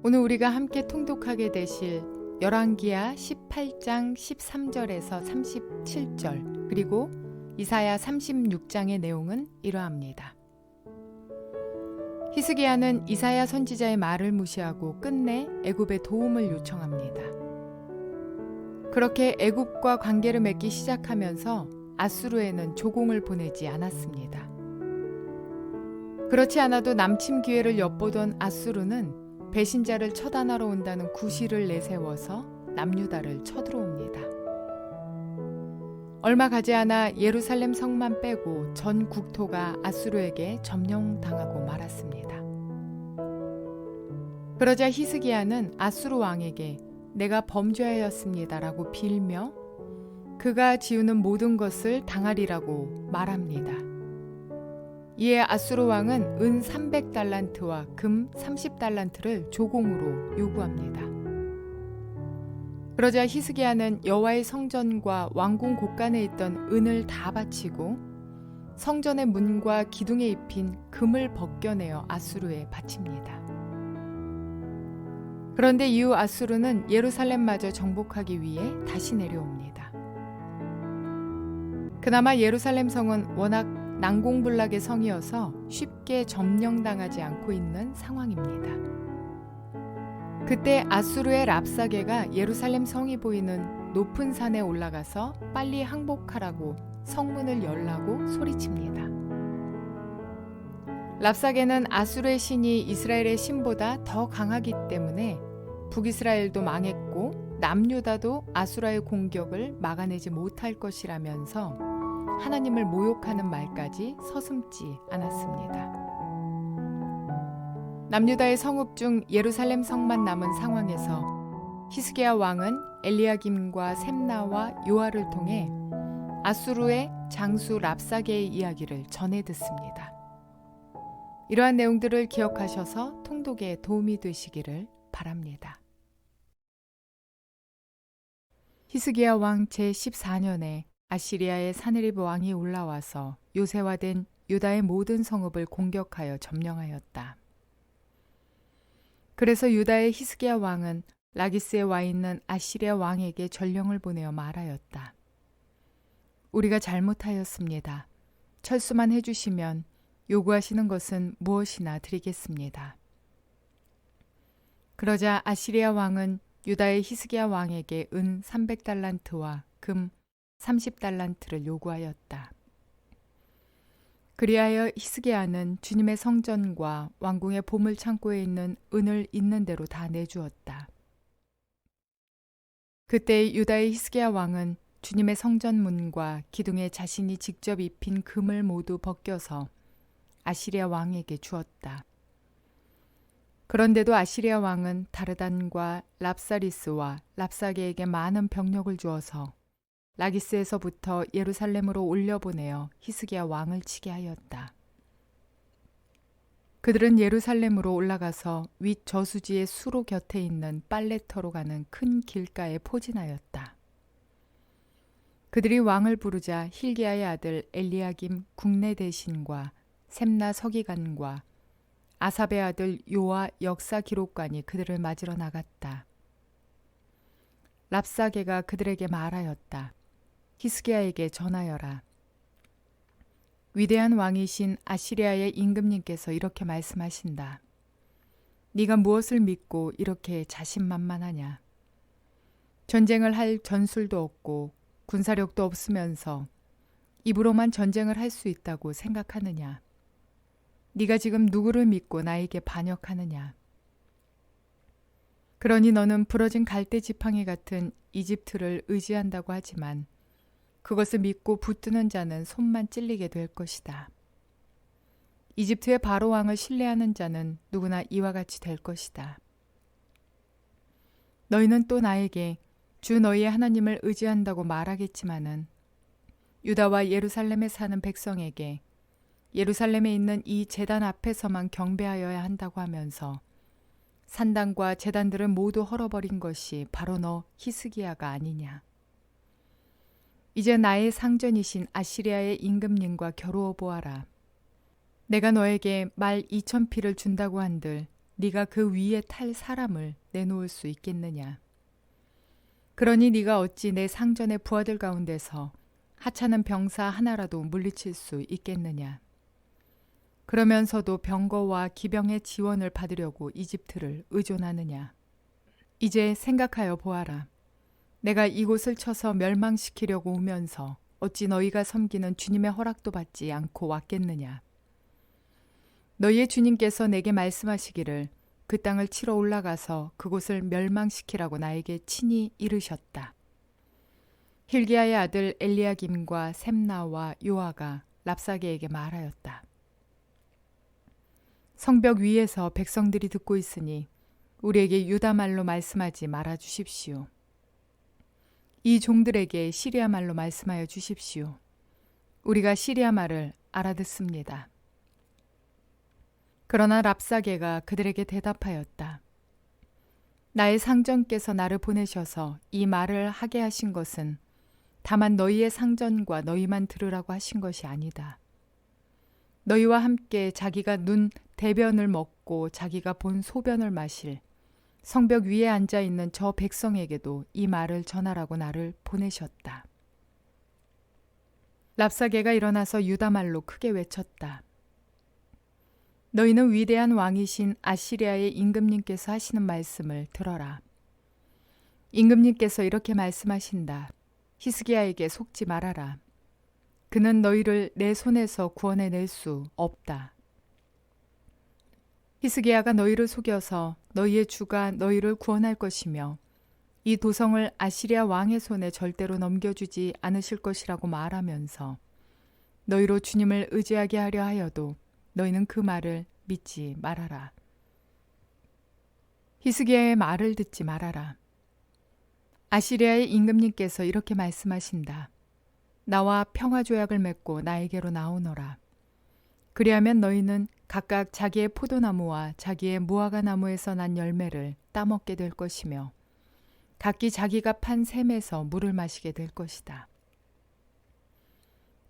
오늘 우리가 함께 통독하게 되실 열왕기하 18장 13절에서 37절 그리고 이사야 36장의 내용은 이러합니다. 히스기야는 이사야 선지자의 말을 무시하고 끝내 애굽의 도움을 요청합니다. 그렇게 애굽과 관계를 맺기 시작하면서 아수르에는 조공을 보내지 않았습니다. 그렇지 않아도 남침 기회를 엿보던 아수르는 배신자를 처단하러 온다는 구실을 내세워서 남유다를 쳐들어옵니다. 얼마 가지 않아 예루살렘 성만 빼고 전 국토가 아수르에게 점령당하고 말았습니다. 그러자 히스기야는 아수르 왕에게 내가 범죄하였습니다라고 빌며 그가 지우는 모든 것을 당하리라고 말합니다. 이에 아수르 왕은 은 300달란트와 금 30달란트를 조공으로 요구합니다. 그러자 히스기야는 여호와의 성전과 왕궁 곳간에 있던 은을 다 바치고 성전의 문과 기둥에 입힌 금을 벗겨내어 아수르에 바칩니다. 그런데 이후 아수르는 예루살렘마저 정복하기 위해 다시 내려옵니다. 그나마 예루살렘 성은 워낙 난공불락의 성이어서 쉽게 점령당하지 않고 있는 상황입니다. 그때 아수르의 랍사게가 예루살렘 성이 보이는 높은 산에 올라가서 빨리 항복하라고 성문을 열라고 소리칩니다. 랍사게는 아수르의 신이 이스라엘의 신보다 더 강하기 때문에 북이스라엘도 망했고 남유다도 아수라의 공격을 막아내지 못할 것이라면서 하나님을 모욕하는 말까지 서슴지 않았습니다. 남유다의 성읍 중 예루살렘 성만 남은 상황에서 히스기야 왕은 엘리야김과 셈나와 요아를 통해 아수르의 장수 랍사게의 이야기를 전해 듣습니다. 이러한 내용들을 기억하셔서 통독에 도움이 되시기를 바랍니다. 히스기야 왕 제14년에 아시리아의 사느립 왕이 올라와서 요새화된 유다의 모든 성읍을 공격하여 점령하였다. 그래서 유다의 히스기야 왕은 라기스에 와 있는 아시리아 왕에게 전령을 보내어 말하였다. 우리가 잘못하였습니다. 철수만 해주시면 요구하시는 것은 무엇이나 드리겠습니다. 그러자 아시리아 왕은 유다의 히스기야 왕에게 은 300달란트와 금 30달란트를 요구하였다. 그리하여 히스기야는 주님의 성전과 왕궁의 보물 창고에 있는 은을 있는 대로 다 내주었다. 그때 유다의 히스기야 왕은 주님의 성전 문과 기둥에 자신이 직접 입힌 금을 모두 벗겨서 아시리아 왕에게 주었다. 그런데도 아시리아 왕은 다르단과 랍사리스와 랍사게에게 많은 병력을 주어서 라기스에서부터 예루살렘으로 올려보내어 히스기야 왕을 치게 하였다. 그들은 예루살렘으로 올라가서 윗 저수지의 수로 곁에 있는 빨레터로 가는 큰 길가에 포진하였다. 그들이 왕을 부르자 힐기야의 아들 엘리야김 국내 대신과 셈나 서기관과 아삽의 아들 요아 역사 기록관이 그들을 맞으러 나갔다. 랍사게가 그들에게 말하였다. 히스기야에게 전하여라. 위대한 왕이신 아시리아의 임금님께서 이렇게 말씀하신다. 네가 무엇을 믿고 이렇게 자신만만하냐? 전쟁을 할 전술도 없고 군사력도 없으면서 입으로만 전쟁을 할 수 있다고 생각하느냐? 네가 지금 누구를 믿고 나에게 반역하느냐? 그러니 너는 부러진 갈대 지팡이 같은 이집트를 의지한다고 하지만 그것을 믿고 붙드는 자는 손만 찔리게 될 것이다. 이집트의 바로 왕을 신뢰하는 자는 누구나 이와 같이 될 것이다. 너희는 또 나에게 주 너희의 하나님을 의지한다고 말하겠지만은 유다와 예루살렘에 사는 백성에게 예루살렘에 있는 이 제단 앞에서만 경배하여야 한다고 하면서 산당과 제단들을 모두 헐어버린 것이 바로 너 히스기야가 아니냐. 이제 나의 상전이신 아시리아의 임금님과 겨루어 보아라. 내가 너에게 말 2,000피를 준다고 한들 네가 그 위에 탈 사람을 내놓을 수 있겠느냐. 그러니 네가 어찌 내 상전의 부하들 가운데서 하찮은 병사 하나라도 물리칠 수 있겠느냐. 그러면서도 병거와 기병의 지원을 받으려고 이집트를 의존하느냐. 이제 생각하여 보아라. 내가 이곳을 쳐서 멸망시키려고 오면서 어찌 너희가 섬기는 주님의 허락도 받지 않고 왔겠느냐. 너희의 주님께서 내게 말씀하시기를 그 땅을 치러 올라가서 그곳을 멸망시키라고 나에게 친히 이르셨다. 힐기야의 아들 엘리야김과 셈나와 요아가 랍사게에게 말하였다. 성벽 위에서 백성들이 듣고 있으니 우리에게 유다 말로 말씀하지 말아 주십시오. 이 종들에게 시리아 말로 말씀하여 주십시오. 우리가 시리아 말을 알아듣습니다. 그러나 랍사게가 그들에게 대답하였다. 나의 상전께서 나를 보내셔서 이 말을 하게 하신 것은 다만 너희의 상전과 너희만 들으라고 하신 것이 아니다. 너희와 함께 자기가 눈 대변을 먹고 자기가 본 소변을 마실 성벽 위에 앉아 있는 저 백성에게도 이 말을 전하라고 나를 보내셨다. 랍사게가 일어나서 유다 말로 크게 외쳤다. 너희는 위대한 왕이신 아시리아의 임금님께서 하시는 말씀을 들어라. 임금님께서 이렇게 말씀하신다. 히스기야에게 속지 말아라. 그는 너희를 내 손에서 구원해낼 수 없다. 히스기야가 너희를 속여서 너희의 주가 너희를 구원할 것이며 이 도성을 아시리아 왕의 손에 절대로 넘겨주지 않으실 것이라고 말하면서 너희로 주님을 의지하게 하려 하여도 너희는 그 말을 믿지 말아라. 히스기야의 말을 듣지 말아라. 아시리아의 임금님께서 이렇게 말씀하신다. 나와 평화조약을 맺고 나에게로 나오너라. 그리하면 너희는 각각 자기의 포도나무와 자기의 무화과 나무에서 난 열매를 따먹게 될 것이며 각기 자기가 판 샘에서 물을 마시게 될 것이다.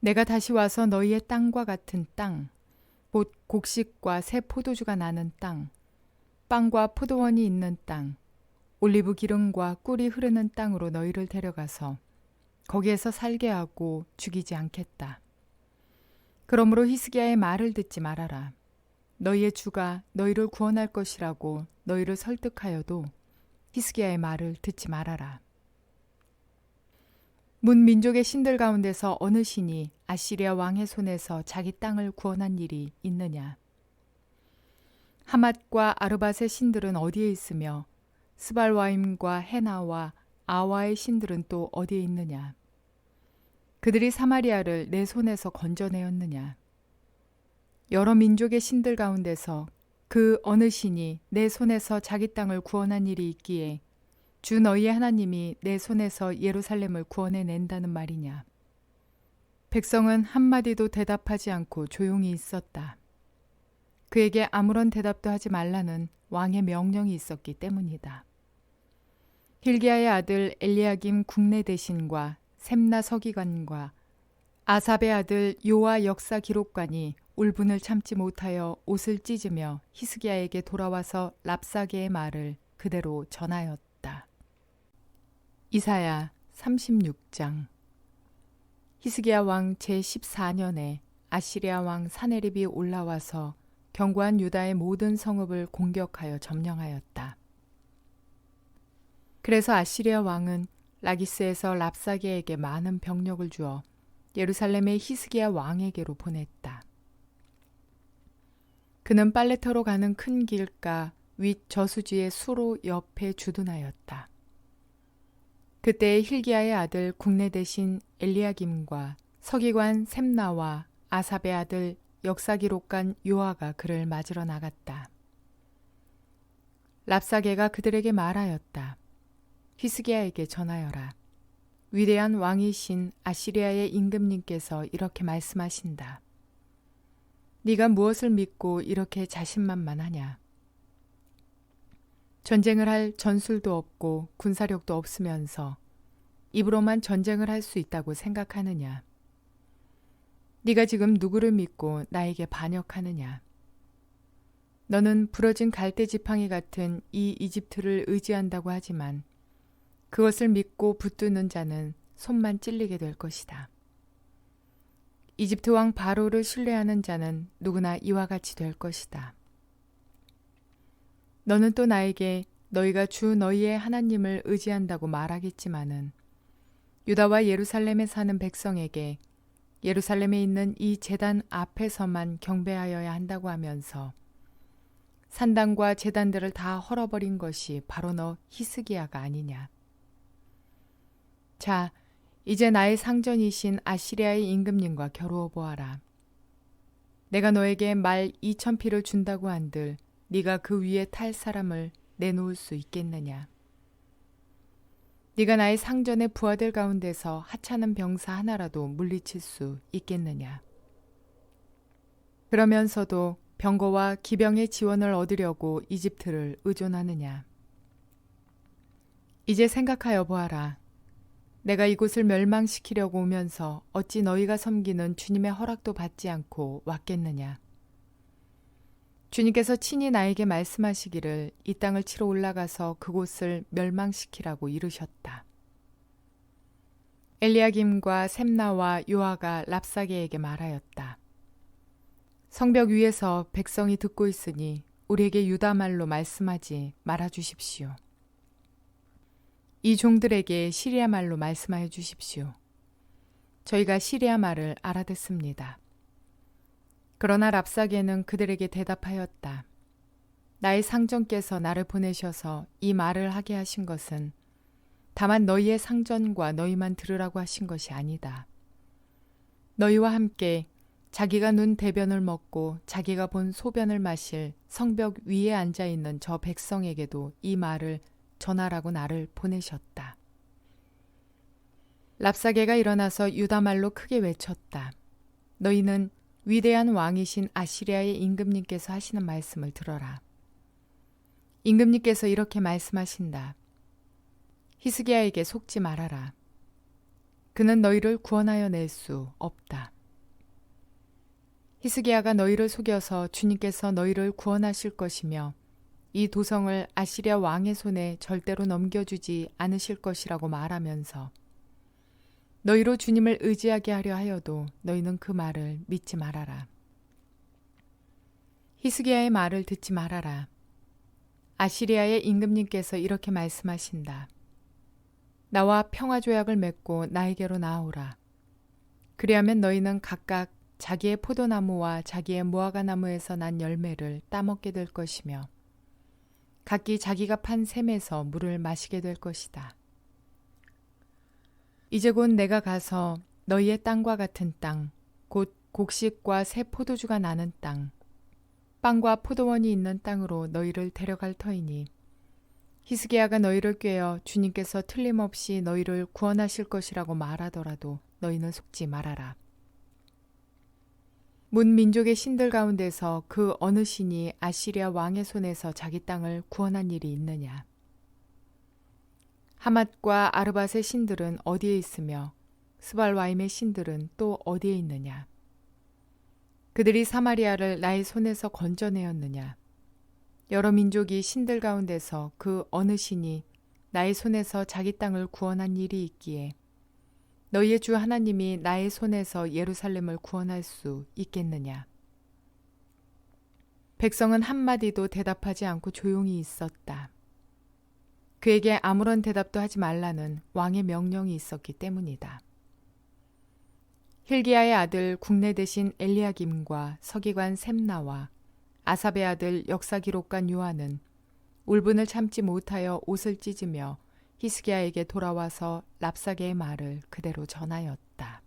내가 다시 와서 너희의 땅과 같은 땅, 곧 곡식과 새 포도주가 나는 땅, 빵과 포도원이 있는 땅, 올리브 기름과 꿀이 흐르는 땅으로 너희를 데려가서 거기에서 살게 하고 죽이지 않겠다. 그러므로 히스기야의 말을 듣지 말아라. 너희의 주가 너희를 구원할 것이라고 너희를 설득하여도 히스기야의 말을 듣지 말아라. 문 민족의 신들 가운데서 어느 신이 아시리아 왕의 손에서 자기 땅을 구원한 일이 있느냐? 하맛과 아르밧의 신들은 어디에 있으며 스발와임과 헤나와 아와의 신들은 또 어디에 있느냐? 그들이 사마리아를 내 손에서 건져내었느냐? 여러 민족의 신들 가운데서 그 어느 신이 내 손에서 자기 땅을 구원한 일이 있기에 주 너희의 하나님이 내 손에서 예루살렘을 구원해낸다는 말이냐? 백성은 한마디도 대답하지 않고 조용히 있었다. 그에게 아무런 대답도 하지 말라는 왕의 명령이 있었기 때문이다. 힐기야의 아들 엘리야김 국내 대신과 셈나 서기관과 아삽의 아들 요아 역사 기록관이 울분을 참지 못하여 옷을 찢으며 히스기야에게 돌아와서 랍사게의 말을 그대로 전하였다. 이사야 36장. 히스기야 왕 제14년에 아시리아 왕 사네립이 올라와서 견고한 유다의 모든 성읍을 공격하여 점령하였다. 그래서 아시리아 왕은 라기스에서 랍사게에게 많은 병력을 주어 예루살렘의 히스기야 왕에게로 보냈다. 그는 빨래터로 가는 큰 길가 윗 저수지의 수로 옆에 주둔하였다. 그때 힐기야의 아들 국내 대신 엘리야김과 서기관 셈나와 아삽의 아들 역사기록관 요아가 그를 맞으러 나갔다. 랍사게가 그들에게 말하였다. 히스기야에게 전하여라. 위대한 왕이신 아시리아의 임금님께서 이렇게 말씀하신다. 네가 무엇을 믿고 이렇게 자신만만하냐? 전쟁을 할 전술도 없고 군사력도 없으면서 입으로만 전쟁을 할 수 있다고 생각하느냐? 네가 지금 누구를 믿고 나에게 반역하느냐? 너는 부러진 갈대 지팡이 같은 이 이집트를 의지한다고 하지만 그것을 믿고 붙드는 자는 손만 찔리게 될 것이다. 이집트 왕 바로를 신뢰하는 자는 누구나 이와 같이 될 것이다. 너는 또 나에게 너희가 주 너희의 하나님을 의지한다고 말하겠지만은 유다와 예루살렘에 사는 백성에게 예루살렘에 있는 이 제단 앞에서만 경배하여야 한다고 하면서 산당과 제단들을 다 헐어버린 것이 바로 너 히스기야가 아니냐. 자, 이제 나의 상전이신 아시리아의 임금님과 겨루어 보아라. 내가 너에게 말 2,000匹를 준다고 한들 네가 그 위에 탈 사람을 내놓을 수 있겠느냐. 네가 나의 상전의 부하들 가운데서 하찮은 병사 하나라도 물리칠 수 있겠느냐. 그러면서도 병거와 기병의 지원을 얻으려고 이집트를 의존하느냐. 이제 생각하여 보아라. 내가 이곳을 멸망시키려고 오면서 어찌 너희가 섬기는 주님의 허락도 받지 않고 왔겠느냐. 주님께서 친히 나에게 말씀하시기를 이 땅을 치러 올라가서 그곳을 멸망시키라고 이르셨다. 엘리야김과 셈나와 요아가 랍사게에게 말하였다. 성벽 위에서 백성이 듣고 있으니 우리에게 유다 말로 말씀하지 말아 주십시오. 이 종들에게 시리아 말로 말씀하여 주십시오. 저희가 시리아 말을 알아듣습니다. 그러나 랍사게는 그들에게 대답하였다. 나의 상전께서 나를 보내셔서 이 말을 하게 하신 것은 다만 너희의 상전과 너희만 들으라고 하신 것이 아니다. 너희와 함께 자기가 눈 대변을 먹고 자기가 본 소변을 마실 성벽 위에 앉아있는 저 백성에게도 이 말을 전하라고 나를 보내셨다. 랍사게가 일어나서 유다 말로 크게 외쳤다. 너희는 위대한 왕이신 아시리아의 임금님께서 하시는 말씀을 들어라. 임금님께서 이렇게 말씀하신다. 히스기야에게 속지 말아라. 그는 너희를 구원하여 낼 수 없다. 히스기야가 너희를 속여서 주님께서 너희를 구원하실 것이며 이 도성을 아시리아 왕의 손에 절대로 넘겨주지 않으실 것이라고 말하면서 너희로 주님을 의지하게 하려 하여도 너희는 그 말을 믿지 말아라. 히스기야의 말을 듣지 말아라. 아시리아의 임금님께서 이렇게 말씀하신다. 나와 평화조약을 맺고 나에게로 나아오라. 그리하면 너희는 각각 자기의 포도나무와 자기의 무화과나무에서 난 열매를 따먹게 될 것이며 각기 자기가 판 샘에서 물을 마시게 될 것이다. 이제 곧 내가 가서 너희의 땅과 같은 땅, 곧 곡식과 새 포도주가 나는 땅, 빵과 포도원이 있는 땅으로 너희를 데려갈 터이니 히스기야가 너희를 꾀어 주님께서 틀림없이 너희를 구원하실 것이라고 말하더라도 너희는 속지 말아라. 문 민족의 신들 가운데서 그 어느 신이 아시리아 왕의 손에서 자기 땅을 구원한 일이 있느냐? 하맛과 아르밧의 신들은 어디에 있으며 스발와임의 신들은 또 어디에 있느냐? 그들이 사마리아를 나의 손에서 건져내었느냐? 여러 민족이 신들 가운데서 그 어느 신이 나의 손에서 자기 땅을 구원한 일이 있기에 너희의 주 하나님이 나의 손에서 예루살렘을 구원할 수 있겠느냐? 백성은 한마디도 대답하지 않고 조용히 있었다. 그에게 아무런 대답도 하지 말라는 왕의 명령이 있었기 때문이다. 힐기야의 아들 국내 대신 엘리야김과 서기관 셈나와 아삽의 아들 역사기록관 요한은 울분을 참지 못하여 옷을 찢으며 히스기야에게 돌아와서 랍사게의 말을 그대로 전하였다.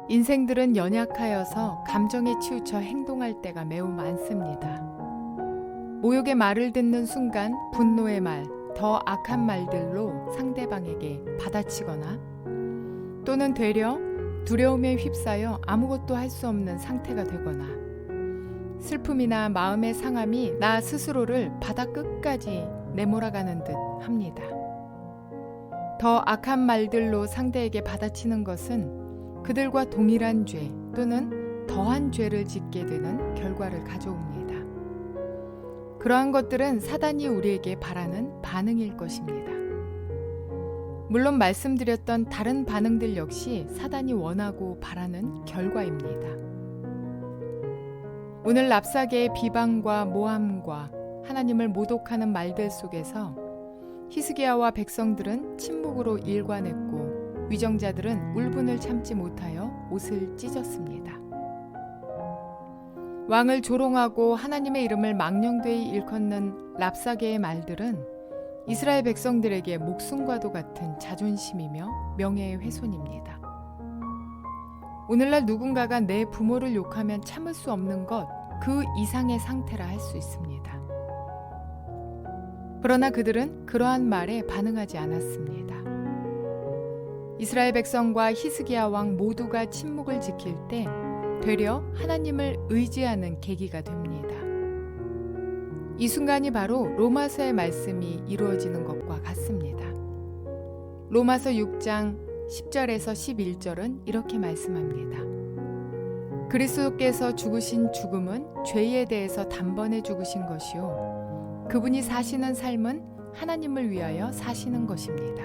인생들은 연약하여서 감정에 치우쳐 행동할 때가 매우 많습니다. 모욕의 말을 듣는 순간 분노의 말, 더 악한 말들로 상대방에게 받아치거나 또는 되려 두려움에 휩싸여 아무것도 할 수 없는 상태가 되거나 슬픔이나 마음의 상함이 나 스스로를 바다 끝까지 내몰아가는 듯 합니다. 더 악한 말들로 상대에게 받아치는 것은 그들과 동일한 죄 또는 더한 죄를 짓게 되는 결과를 가져옵니다. 그러한 것들은 사단이 우리에게 바라는 반응일 것입니다. 물론 말씀드렸던 다른 반응들 역시 사단이 원하고 바라는 결과입니다. 오늘 랍사게의 비방과 모함과 하나님을 모독하는 말들 속에서 히스기야와 백성들은 침묵으로 일관했고 위정자들은 울분을 참지 못하여 옷을 찢었습니다. 왕을 조롱하고 하나님의 이름을 망령되이 일컫는 랍사게의 말들은 이스라엘 백성들에게 목숨과도 같은 자존심이며 명예의 훼손입니다. 오늘날 누군가가 내 부모를 욕하면 참을 수 없는 것, 그 이상의 상태라 할 수 있습니다. 그러나 그들은 그러한 말에 반응하지 않았습니다. 이스라엘 백성과 히스기야 왕 모두가 침묵을 지킬 때 되려 하나님을 의지하는 계기가 됩니다. 이 순간이 바로 로마서의 말씀이 이루어지는 것과 같습니다. 로마서 6장 10절에서 11절은 이렇게 말씀합니다. 그리스도께서 죽으신 죽음은 죄에 대해서 단번에 죽으신 것이요 그분이 사시는 삶은 하나님을 위하여 사시는 것입니다.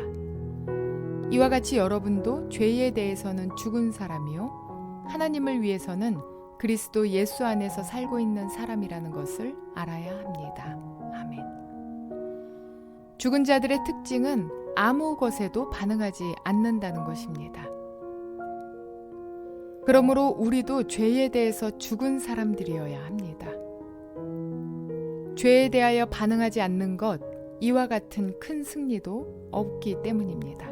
이와 같이 여러분도 죄에 대해서는 죽은 사람이요 하나님을 위해서는 그리스도 예수 안에서 살고 있는 사람이라는 것을 알아야 합니다. 아멘. 죽은 자들의 특징은 아무 것에도 반응하지 않는다는 것입니다. 그러므로 우리도 죄에 대해서 죽은 사람들이어야 합니다. 죄에 대하여 반응하지 않는 것, 이와 같은 큰 승리도 없기 때문입니다.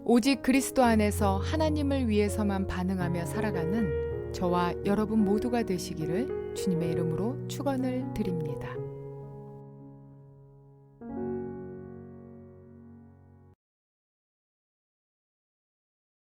오직 그리스도 안에서 하나님을 위해서만 반응하며 살아가는 저와 여러분 모두가 되시기를 주님의 이름으로 축원을 드립니다.